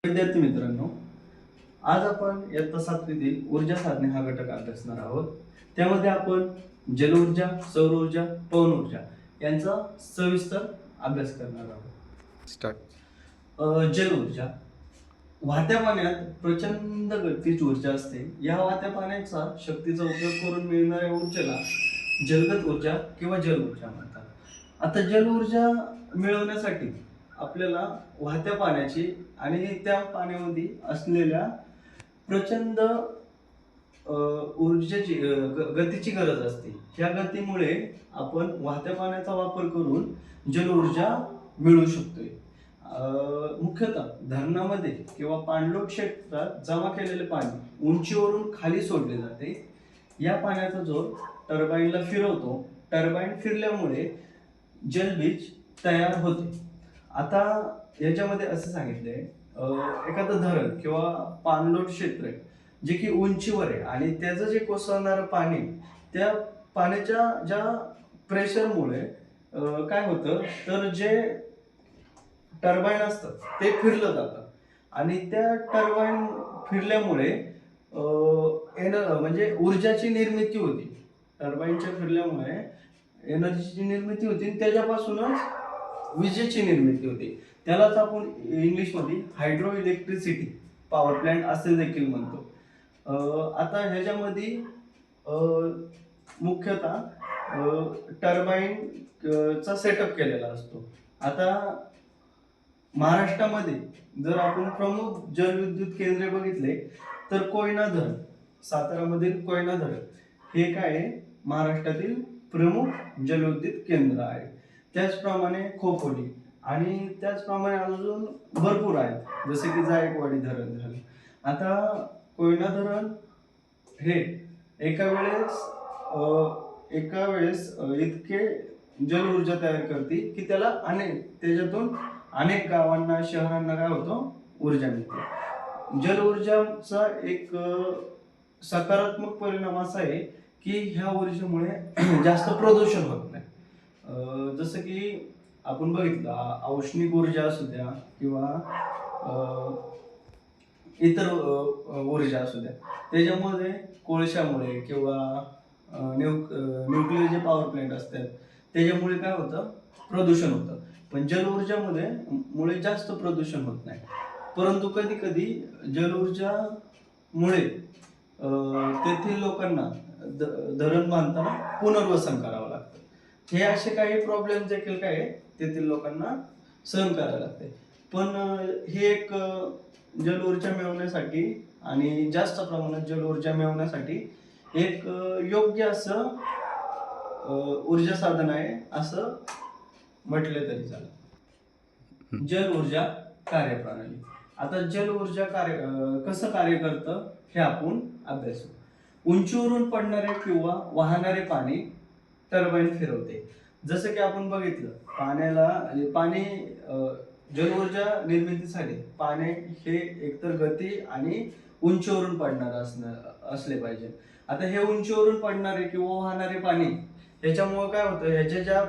विद्यार्थी मित्रांनो, आज आपण इयत्ता 7वीतील ऊर्जा साधने हा घटक अभ्यासणार आहोत. त्यामध्ये आपण जल ऊर्जा, सौर ऊर्जा, पवन ऊर्जा यांचा सविस्तर अभ्यास करणार आहोत. जल ऊर्जा वाहत्या पाण्यात प्रचंड गतीची ऊर्जा असते. या वाहत्या पाण्याचा शक्तीचा उपयोग करून मिळणाऱ्या ऊर्जेला जलगत ऊर्जा किंवा जल ऊर्जा म्हणतात. आता जल ऊर्जा मिळवण्यासाठी आपल्याला वाहत्या पाण्याची आणि त्या पाण्यामध्ये असलेल्या प्रचंड ऊर्जेची गतीची गरज असते. या गतीमुळे आपण वाहत्या पाण्याचा वापर करून जल ऊर्जा मिळवू शकतोय. मुख्यतः धरणामध्ये किंवा पाणलोट क्षेत्रात जमा केलेले पाणी उंचीवरून खाली सोडले जाते. या पाण्याचा जोर टर्बाईनला फिरवतो. टर्बाईन फिरल्यामुळे जलबीज तयार होते. आता याच्यामध्ये असं सांगितलंय, एखादं धरण किंवा पाणलोट क्षेत्र आहे जे की उंचीवर आहे आणि त्याचं जे कोसळणारं पाणी, त्या पाण्याच्या ज्या प्रेशरमुळे काय होतं तर जे टर्बाईन असतं ते फिरलं जातं आणि त्या टर्बाईन फिरल्यामुळे म्हणजे ऊर्जाची निर्मिती होती. टर्बाईनच्या फिरल्यामुळे एनर्जीची निर्मिती होती आणि त्याच्यापासूनच विजेची निर्मिती होते. त्यालाच आपण इंग्लिशमध्ये हायड्रो इलेक्ट्रिसिटी पॉवर प्लांट असे देखील म्हणतो. आता ह्याच्यामध्ये मुख्यतः टर्बाईनचा सेटअप केलेला असतो. आता महाराष्ट्रामध्ये जर आपण प्रमुख जलविद्युत केंद्रे बघितले तर कोयना धरण, सातारामधील कोयना धरण हे काय आहे, महाराष्ट्रातील प्रमुख जलविद्युत केंद्र आहे. त्याचप्रमाणे खोपोली आणि त्याचप्रमाणे अजून भरपूर आहेत, जसे की जायकवाडी धरण झालं. आता कोयना धरण हे एका वेळेस इतके जल ऊर्जा तयार करते की त्याच्यातून अनेक गावांना, शहरांना काय होतं, ऊर्जा मिळते. जल ऊर्जाचा एक सकारात्मक परिणाम असा आहे की ह्या ऊर्जेमुळे जास्त प्रदूषण होत नाही. जसं की आपण बघितलं, औष्णिक ऊर्जा असू द्या किंवा इतर ऊर्जा असू द्या, त्याच्यामध्ये कोळशामुळे किंवा न्यूक्लिअर जे पॉवर प्लांट असतात त्याच्यामुळे काय होतं, प्रदूषण होतं. पण जल ऊर्जामुळे जास्त प्रदूषण होत नाही. परंतु कधी कधी जल ऊर्जामुळे तेथील लोकांना धरण बांधताना पुनर्वसन करावं लागतं. हे असे काही प्रॉब्लेम देखील काय तेथील लोकांना सहन करावे लागते. पण हे एक जल ऊर्जा मिळवण्यासाठी आणि जास्त प्रमाणात जल ऊर्जा मिळवण्यासाठी एक योग्य असं ऊर्जा साधन आहे असं म्हटले तरी चालेल. जल ऊर्जा कार्यप्रणाली. आता जल ऊर्जा कसं कार्य करतं हे आपण अभ्यासू. उंचीवरून पडणारे किंवा वाहणारे पाणी टर्बाईन फिरवते. जसं की आपण बघितलं, पाणी जल ऊर्जा निर्मितीसाठी पाणी हे एकतर गती आणि उंचीवरून पडणार असले पाहिजे. आता हे उंचीवरून पडणारे किंवा वाहणारे पाणी ह्याच्यामुळे काय होतं, ह्याच्या ज्या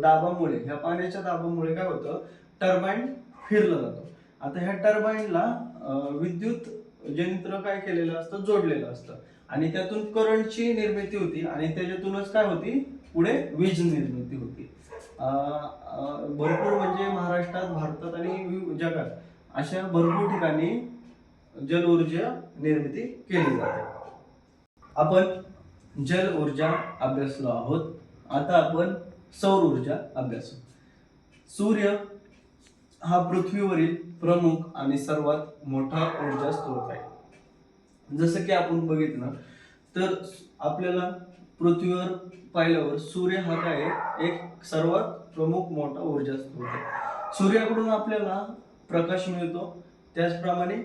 दाबामुळे, ह्या पाण्याच्या दाबामुळे काय होतं, टर्बाईन फिरलं जातं. आता ह्या टर्बाईनला विद्युत यंत्र काय केलेलं असतं, जोडलेलं असतं आणि त्यातून करंटची निर्मिती होती आणि त्याच्यातूनच काय होती, पुढे वीज निर्मिती होती. भरपूर म्हणजे महाराष्ट्रात, भारतात आणि जगात अशा भरपूर ठिकाणी जल ऊर्जा निर्मिती केली जाते. आपण जल ऊर्जा अभ्यासलो आहोत. आता आपण सौर ऊर्जा अभ्यासू. सूर्य हा पृथ्वीवरील प्रमुख आणि सर्वात मोठा ऊर्जा स्रोत आहे. जसं की आपण बघितलं तर आपल्याला पृथ्वीवर पाहिल्यावर सूर्य हा काय एक सर्वात प्रमुख मोठा ऊर्जा स्रोत आहे. सूर्याकडून आपल्याला प्रकाश मिळतो, त्याचप्रमाणे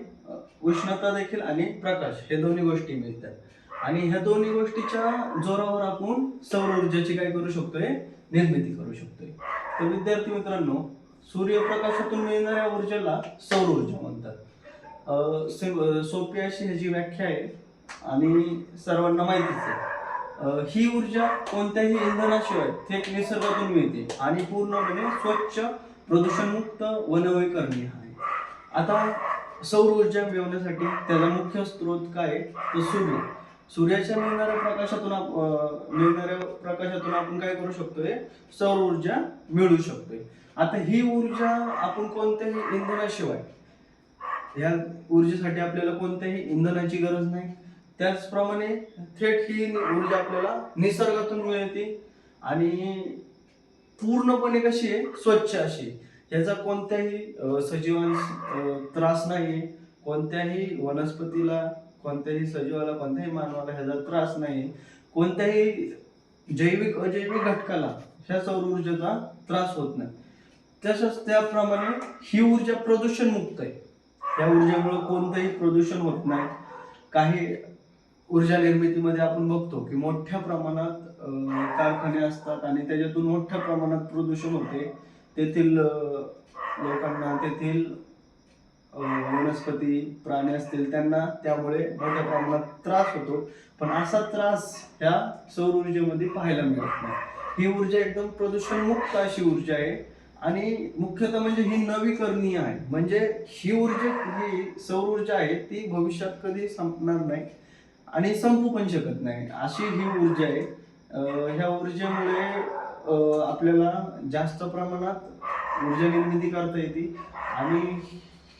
उष्णता देखील आणि प्रकाश हे दोन्ही गोष्टी मिळतात आणि ह्या दोन्ही गोष्टीच्या जोरावर आपण सौर ऊर्जेची काय करू शकतोय, निर्मिती करू शकतोय. तर विद्यार्थी मित्रांनो, सूर्यप्रकाशातून मिळणाऱ्या ऊर्जेला सौर ऊर्जा म्हणतात. सोपी अशी ह्याची व्याख्या आहे आणि सर्वांना माहितीच आहे. ही ऊर्जा कोणत्याही इंधनाशिवाय थेट निसर्गातून मिळते आणि पूर्णपणे स्वच्छ, प्रदूषणमुक्त व नवीकरणीय आहे. आता सौर ऊर्जा मिळवण्यासाठी त्याचा मुख्य स्रोत काय आहे? तर सूर्य. सूर्याच्या मिळणाऱ्या प्रकाशातून आपण काय करू शकतोय? सौर ऊर्जा मिळवू शकतोय. आता ही ऊर्जा आपण कोणत्याही इंधनाशिवाय, या ऊर्जेसाठी आपल्याला कोणत्याही इंधनाची गरज नाही. त्याचप्रमाणे थेट ही ऊर्जा आपल्याला निसर्गातून मिळते आणि पूर्णपणे कशी आहे? स्वच्छ अशी. याचा कोणत्याही सजीवांस त्रास नाही, कोणत्याही वनस्पतीला, कोणत्याही सजीवाला, कोणत्याही मानवाला ह्याचा त्रास नाही, कोणत्याही जैविक अजैविक घटकाला ह्या सौर ऊर्जेचा त्रास होत नाही. तसंच त्याप्रमाणे ही ऊर्जा प्रदूषण मुक्त आहे. या ऊर्जेमुळे कोणतंही प्रदूषण होत नाही. काही ऊर्जा निर्मितीमध्ये आपण बघतो की मोठ्या प्रमाणात कारखाने असतात आणि त्याच्यातून मोठ्या प्रमाणात प्रदूषण होते. तेथील लोकांना, तेथील वनस्पती प्राणी असतील त्यांना त्यामुळे मोठ्या प्रमाणात त्रास होतो. पण असा त्रास ह्या सौर ऊर्जेमध्ये पाहायला मिळत नाही. ही ऊर्जा एकदम प्रदूषण मुक्त अशी ऊर्जा आहे आणि मुख्यतः म्हणजे ही नवीकरणीय आहे. म्हणजे ही सौर ऊर्जा आहे ती भविष्यात कधी संपणार नाही आणि संपू पण शकत नाही, अशी ही ऊर्जा आहे. ह्या ऊर्जेमुळे आपल्याला जास्त प्रमाणात ऊर्जा निर्मिती करता येते आणि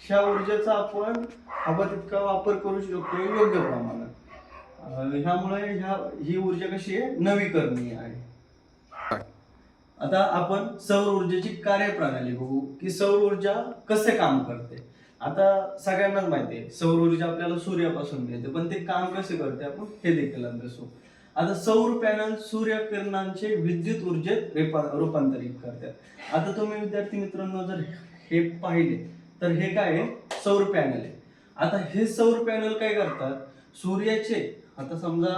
ह्या ऊर्जेचा आपण हवा तितका वापर करू शकतो योग्य प्रमाणात. ह्यामुळे ही ऊर्जा कशी आहे? नवीकरणीय आहे. आता आपण सौर ऊर्जेची कार्यप्रणाली बघू की सौर ऊर्जा कसे काम करते. आता सगळ्यांनाच माहिती आहे सौर ऊर्जा आपल्याला सूर्यापासून मिळते, पण ते काम कसे करते आपण हे देखील अभ्यासू. आता सौर पॅनल सूर्यकिरणांचे विद्युत ऊर्जेत रूपांतरित करतात. आता तुम्ही विद्यार्थी मित्रांनो जर हे पाहिले तर हे काय आहे? सौर पॅनल आहे. आता हे सौर पॅनल काय करतात? सूर्याचे, आता समजा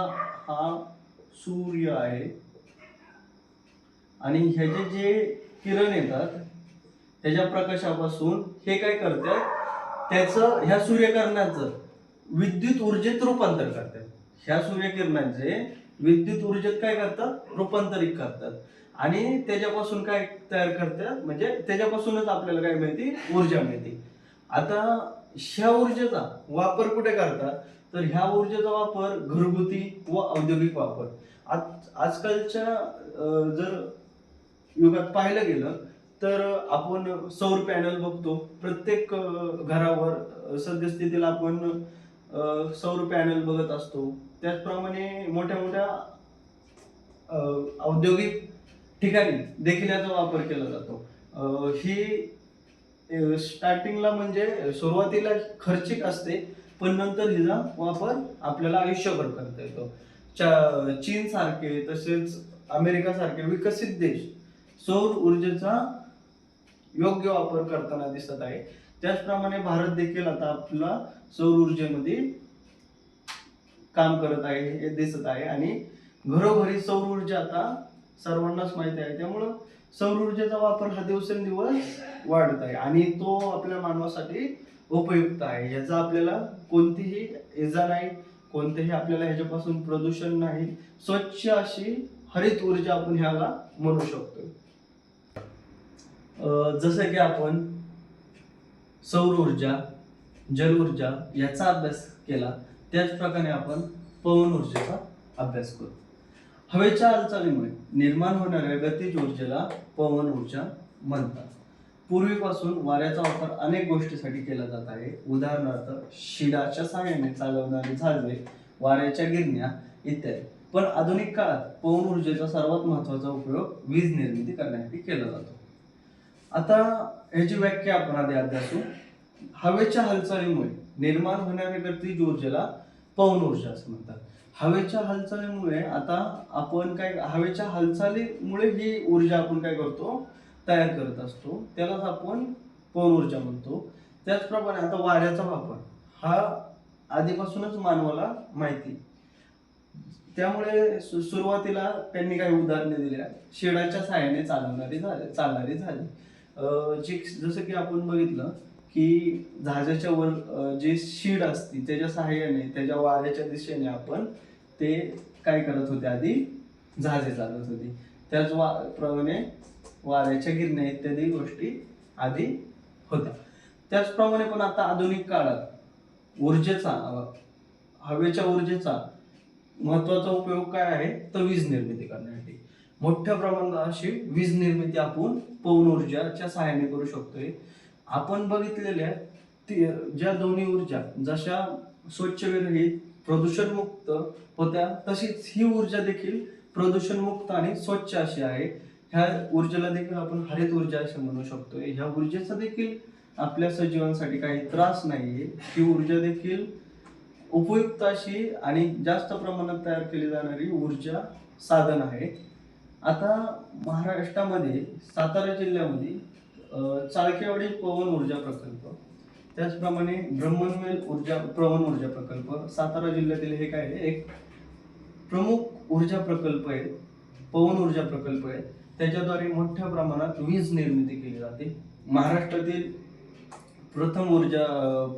हा सूर्य आहे आणि ह्याचे जे किरण येतात त्याच्या प्रकाशापासून हे काय करतात? ह्या सूर्यकिरणाचं विद्युत ऊर्जेत रूपांतर करतात. ह्या सूर्यकिरणांचे विद्युत ऊर्जेत काय करतात? रूपांतरित करतात आणि त्याच्यापासून काय तयार करतात? म्हणजे त्याच्यापासूनच आपल्याला काय मिळते? ऊर्जा मिळते. आता ह्या ऊर्जेचा वापर कुठे करतात? तर ह्या ऊर्जेचा वापर घरगुती व औद्योगिक वापर. आजकालच्या जर युगात पाहिलं गेलं तर आपण सौर पॅनल बघतो प्रत्येक घरावर. सद्यस्थितीला आपण सौर पॅनल बघत असतो. त्याचप्रमाणे मोठ्या मोठ्या औद्योगिक ठिकाणी देखील याचा वापर केला जातो. ही स्टार्टिंगला म्हणजे सुरुवातीला खर्चिक असते, पण नंतर हिचा वापर आपल्याला आयुष्यभर करता येतो. चीन सारखे तसेच अमेरिका सारखे विकसित देश सौर ऊर्जेचा योग्य वापर करताना दिसत आहे. त्याचप्रमाणे भारत देखील आता आपला सौर ऊर्जेमध्ये काम करत आहे हे दिसत आहे आणि घरोघरी सौर ऊर्जा आता सर्वांनाच माहिती आहे. त्यामुळं सौर ऊर्जेचा वापर हा दिवसेंदिवस वाढत आहे आणि तो आपल्या मानवासाठी उपयुक्त आहे. याचा आपल्याला कोणतीही इजा नाही, कोणतेही आपल्याला ह्याच्यापासून प्रदूषण नाही. स्वच्छ अशी हरित ऊर्जा आपण ह्याला म्हणू शकतो. जसं की आपण सौर ऊर्जा, जल ऊर्जा याचा अभ्यास केला, त्याचप्रकारे आपण पवन ऊर्जेचा अभ्यास करू. हवेच्या हालचालीमुळे निर्माण होणाऱ्या गतिज ऊर्जेला पवन ऊर्जा म्हणतात. पूर्वीपासून वाऱ्याचा वापर अनेक गोष्टीसाठी केला जात आहे. उदाहरणार्थ शिडाच्या सहाय्याने चालवणारी जहाजे, वाऱ्याच्या गिरण्या इत्यादी. पण आधुनिक काळात पवन ऊर्जेचा सर्वात महत्त्वाचा उपयोग वीज निर्मिती करण्यासाठी केला जातो. आता ह्याची व्याख्या आपण आधी अभ्यासू. हवेच्या हालचालीमुळे निर्माण होणाऱ्या गतिज ऊर्जेला पवन ऊर्जा असं म्हणतात. हवेच्या हालचालीमुळे आता आपण हवेच्या हालचालीमुळे ही ऊर्जा आपण काय करतो? तयार करत असतो. त्यालाच आपण पवन ऊर्जा म्हणतो. त्याचप्रमाणे आता वाऱ्याचा वापर हा आधीपासूनच मानवाला माहिती. त्यामुळे सुरुवातीला त्यांनी काही उदाहरणे दिल्या. शिडाच्या सहाय्याने चालणारी झाली. जसं की आपण बघितलं की जहाजाच्या वर जे शीड असते त्याच्या सहाय्याने त्याच्या वाऱ्याच्या दिशेने आपण ते काय करत होते? आधी जहाजे चालवत होती. त्याचप्रमाणे वाऱ्याच्या गिरण्या इत्यादी गोष्टी आधी होत्या. त्याचप्रमाणे पण आता आधुनिक काळात ऊर्जेचा हवेच्या ऊर्जेचा महत्वाचा उपयोग काय आहे तर वीज निर्मिती करण्यासाठी. मोठ्या प्रमाणात अशी वीज निर्मिती आपण पवन ऊर्जाच्या सहाय्याने करू शकतोय. आपण बघितलेल्या ज्या दोन्ही ऊर्जा जशा स्वच्छ विरहित प्रदूषणमुक्त होत्या, तशीच ही ऊर्जा देखील प्रदूषणमुक्त आणि स्वच्छ अशी आहे. ह्या ऊर्जेला देखील आपण हरित ऊर्जा असे म्हणू शकतोय. ह्या ऊर्जेचा देखील आपल्या सजीवांसाठी काही त्रास नाहीये. ही ऊर्जा देखील उपयुक्त अशी आणि जास्त प्रमाणात तयार केली जाणारी ऊर्जा साधन आहे. आता महाराष्ट्रामध्ये सातारा जिल्ह्यामध्ये चाळकेवाडी पवन ऊर्जा प्रकल्प, त्याचप्रमाणे ब्रह्मनवेल पवन ऊर्जा प्रकल्प सातारा जिल्ह्यातील हे काय आहे एक प्रमुख ऊर्जा प्रकल्प आहे, पवन ऊर्जा प्रकल्प आहे. त्याच्याद्वारे मोठ्या प्रमाणात वीज निर्मिती केली जाते. महाराष्ट्रातील प्रथम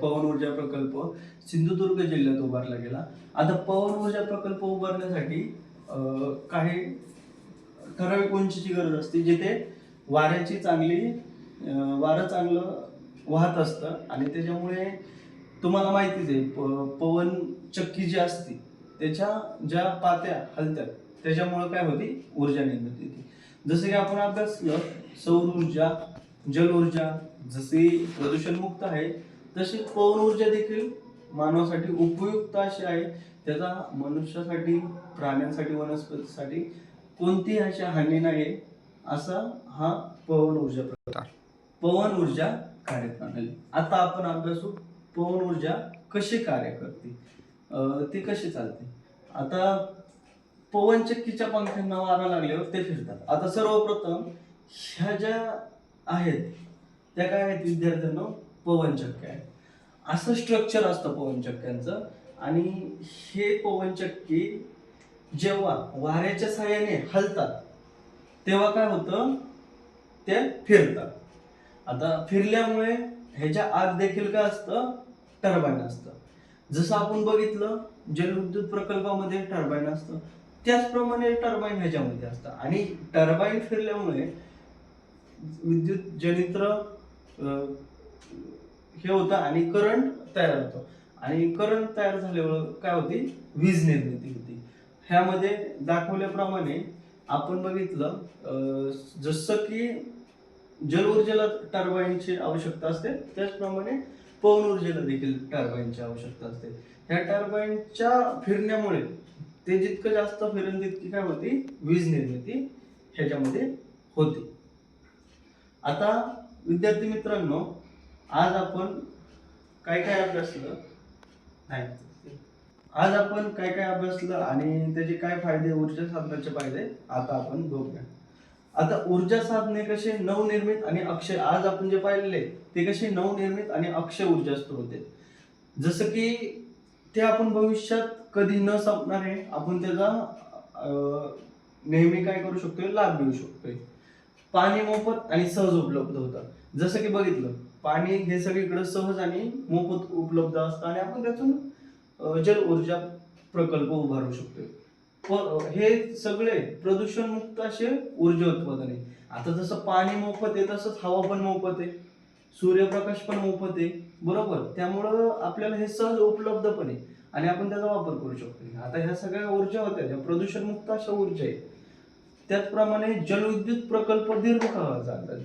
पवन ऊर्जा प्रकल्प सिंधुदुर्ग जिल्ह्यात उभारला गेला. आता पवन ऊर्जा प्रकल्प उभारण्यासाठी काही ठराविक उंचीची गरज असते, जिथे वारं चांगलं वाहत असतं आणि त्याच्यामुळे तुम्हाला माहितीच आहे पवन चक्की जी असते त्याच्या ज्या पात्या हलतात त्याच्यामुळे काय होती ऊर्जा निर्मिती होती. जसं की आपण अभ्यासलं सौर ऊर्जा, जल ऊर्जा जशी प्रदूषणमुक्त आहे, तशी पवन ऊर्जा देखील मानवासाठी उपयुक्त अशी आहे. त्याचा मनुष्यासाठी, प्राण्यांसाठी, वनस्पतीसाठी कोणतीही अशी हानी नाही असा हा पवन ऊर्जा कार्यप्रणाली. आता आपण अभ्यासू पवन ऊर्जा कशी कार्य करते, ती कशी चालते. आता पवन चक्कीच्या पंख्यांना वारा लागल्यावर ते फिरतात. आता सर्वप्रथम ह्या ज्या आहेत त्या काय आहेत विद्यार्थ्यांना, पवन चक्क्या आहेत. असं स्ट्रक्चर असतं पवन चक्क्यांचं. आणि हे पवन चक्की जेव्हा वाऱ्याच्या साहाय्याने हलतात तेव्हा काय होतं ते फिरतात. आता फिरल्यामुळे ह्याच्या आत देखील काय असतं टर्बाईन असतं. जसं आपण बघितलं जलविद्युत प्रकल्पामध्ये टर्बाईन असतं, त्याचप्रमाणे टर्बाईन ह्याच्यामध्ये असतं. आणि टर्बाईन फिरल्यामुळे विद्युत जनित्र हे होतं आणि करंट तयार होतं. आणि करंट तयार झाल्यावर काय होती वीज निर्मिती होती. ह्यामध्ये दाखवल्याप्रमाणे आपण बघितलं जसं की जल ऊर्जेला टर्बाईनची आवश्यकता असते, त्याचप्रमाणे पवन ऊर्जेला देखील टर्बाईनची आवश्यकता असते. ह्या टर्बाईनच्या फिरण्यामुळे ते जितकं जास्त फिरेल तितकी काय होती वीज निर्मिती ह्याच्यामध्ये होती. आता विद्यार्थी मित्रांनो, आज आपण काय काय अभ्यासलं आणि त्याचे काय फायदे, ऊर्जा साधनाचे फायदे आता आपण बघूया. आता ऊर्जा साधने कसे नवनिर्मित आणि अक्षय, आज आपण जे पाहिलेले ते कसे नवनिर्मित आणि अक्षय ऊर्जा स्त्रोत आहेत. जसं की ते आपण भविष्यात कधी न संपणारे आपण त्याचा नेहमी काय करू शकतोय लाभ घेऊ शकतोय. पाणी मोफत आणि सहज उपलब्ध होतं. जसं की बघितलं पाणी हे सगळीकडे सहज आणि मोफत उपलब्ध असतं आणि आपण त्यातून जल ऊर्जा प्रकल्प उभारू शकतोय. हे सगळे प्रदूषणमुक्त असे ऊर्जा उत्पादन आहे. आता जसं पाणी मोफत आहे तसंच हवा पण मोफत आहे, सूर्यप्रकाश पण मोफत आहे, बरोबर. त्यामुळं आपल्याला हे सहज उपलब्ध पण आहे आणि आपण त्याचा वापर करू शकतो. आता ह्या सगळ्या ऊर्जा होत्या ज्या प्रदूषणमुक्त अशा ऊर्जा आहे. त्याचप्रमाणे जलविद्युत प्रकल्प दीर्घ काळ चालतात.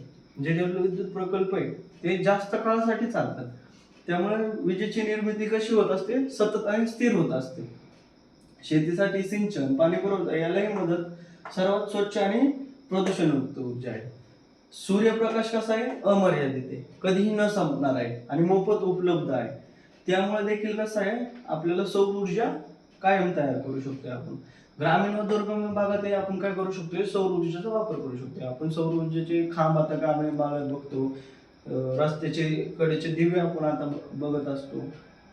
जे जलविद्युत प्रकल्प आहे ते जास्त काळासाठी चालतात. त्यामुळे विजेची निर्मिती कशी होत असते सतत आणि स्थिर होत असते. शेतीसाठी सिंचन, पाणी पुरवठा यालाही मदत सर्वात स्वच्छ आणि प्रदूषणमुक्त ऊर्जा आहे. सूर्यप्रकाश कसा आहे अमर्यादित आहे, कधीही न संपणार आहे आणि मोफत उपलब्ध आहे. त्यामुळे देखील कसं आहे आपल्याला सौर ऊर्जा कायम तयार करू शकतो. आपण ग्रामीण व दुर्गम भागातही आपण काय करू शकतोय सौर ऊर्जेचा वापर करू शकतोय. आपण सौर ऊर्जेचे खांब आता ग्रामीण भागात बघतो, रस्त्याचे कडेचे दिवे आपण आता बघत असतो.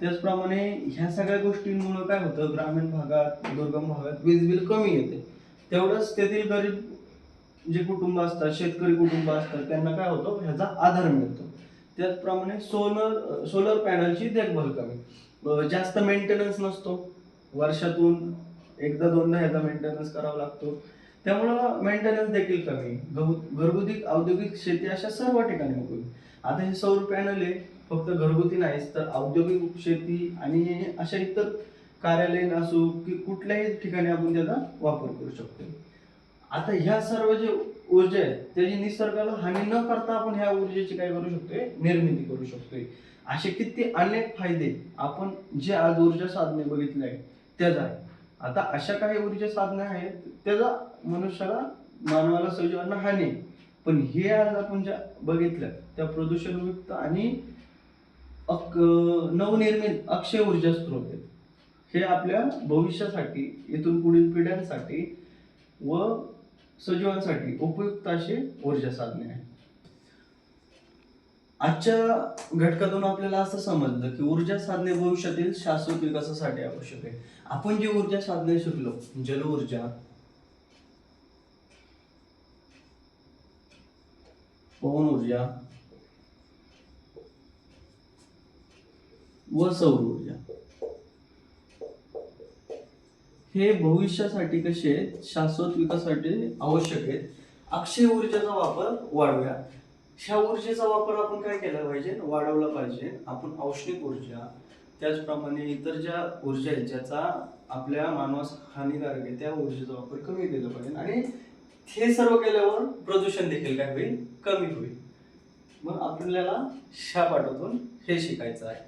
त्याचप्रमाणे ह्या सगळ्या गोष्टींमुळे काय होतं ग्रामीण भागात, दुर्गम भागात वीज बिल कमी येते. तेवढंच तेथील गरीब जे कुटुंब असतात, शेतकरी कुटुंब असतात, त्यांना काय होतं ह्याचा आधार मिळतो. त्याचप्रमाणे सोलर पॅनलची देखभाल कमी, जास्त मेंटेनन्स नसतो, वर्षातून एकदा दोनदा ह्याचा मेंटेनन्स करावा लागतो. त्यामुळं मेंटेनन्स देखील कमी. घरगुती, औद्योगिक, शेती अशा सर्व ठिकाणी होईल. आता हे सौर पॅनल आहे फक्त घरगुती नाहीच तर औद्योगिक शेती आणि अशा इतर कार्यालयीन असो की कुठल्याही ठिकाणी आपण त्याचा वापर करू शकतो. आता ह्या सर्व जे ऊर्जा आहे त्याची निसर्गाला हानी न करता आपण ह्या ऊर्जेची काय करू शकतोय, निर्मिती करू शकतोय. असे किती अनेक फायदे आपण जे आज ऊर्जा साधने बघितले आहे त्याचा आहे. आता अशा काही ऊर्जा साधने आहेत त्याचा मनुष्याला, मानवाला, सजीवांना हानी आहे. पण हे आज आपण ज्या बघितल्या त्या प्रदूषणमुक्त आणि नवनिर्मित अक्षय ऊर्जा स्रोत आहेत. हे आपल्या भविष्यासाठी, इथून पुढील पिढ्यांसाठी व सजीवांसाठी उपयुक्त असे ऊर्जा साधने आहेत. आजच्या घटकातून आपल्याला असं समजलं की ऊर्जा साधने भविष्यातील शाश्वत विकासासाठी आवश्यक आहे. आपण जी ऊर्जा साधने शिकलो, जल ऊर्जा, पवन ऊर्जा व सौर ऊर्जा, हे भविष्यासाठी कसे आहेत, शाश्वत विकासासाठी आवश्यक आहेत. अक्षय ऊर्जेचा वापर वाढवूया. ह्या ऊर्जेचा वापर आपण काय केला पाहिजे, वाढवला पाहिजे. आपण औष्णिक ऊर्जा, त्याचप्रमाणे इतर ज्या ऊर्जा आहेत ज्याचा आपल्या मानवास हानिकारक आहे त्या ऊर्जेचा वापर कमी केला पाहिजे. आणि हे सर्व केल्यावर प्रदूषण देखील काय होईल, कमी होईल. मग आपल्याला ह्या पाठातून हे शिकायचं आहे.